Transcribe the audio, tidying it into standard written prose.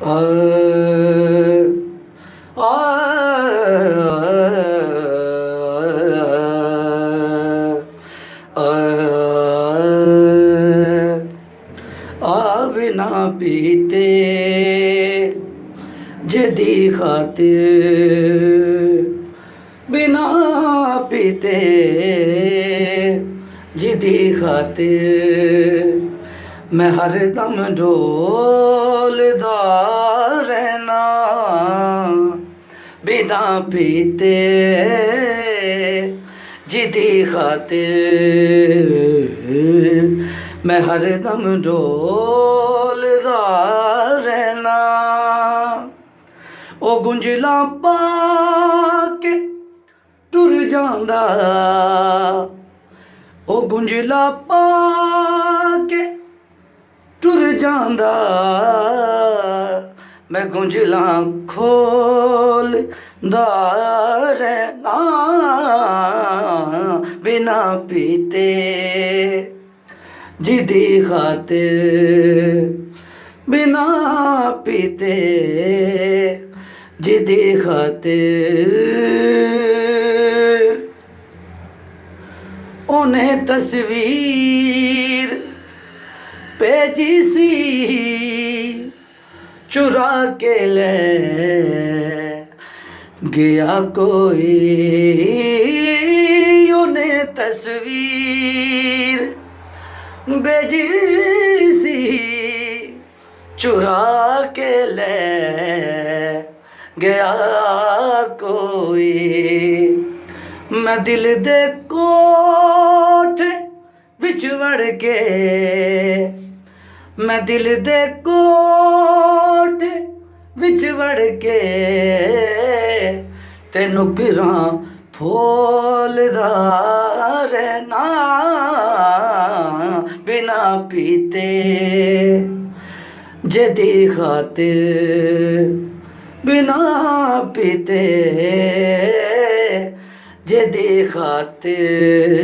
ਆ ਆ बिना पीते जदी खातिर बिना पीते जिदी खातिर मैं हरदम डोलदा रहना बिना पीते जिदी खातिर मैं हरदम डोलदा रहना ओ गुंजला पा के टुर जांदा ओ गुंजला पा के टुर जांदा मैं गुंजला खोलदा रहना बिना पीते जिदी खातिर बिना पीते जिदी खातिर उन्हें तस्वीर भेजी सी चुरा के ले गया कोई उन्हें तस्वीर भेजी सी चुरा के ले गया कोई मैं दिल दे कोठे विच वड़ के मैं दिल दे कोठे विच वड़ के तेनू गिरां फूलदा रहना बिना पीते जदी खातिर बिना पीते जदी खातिर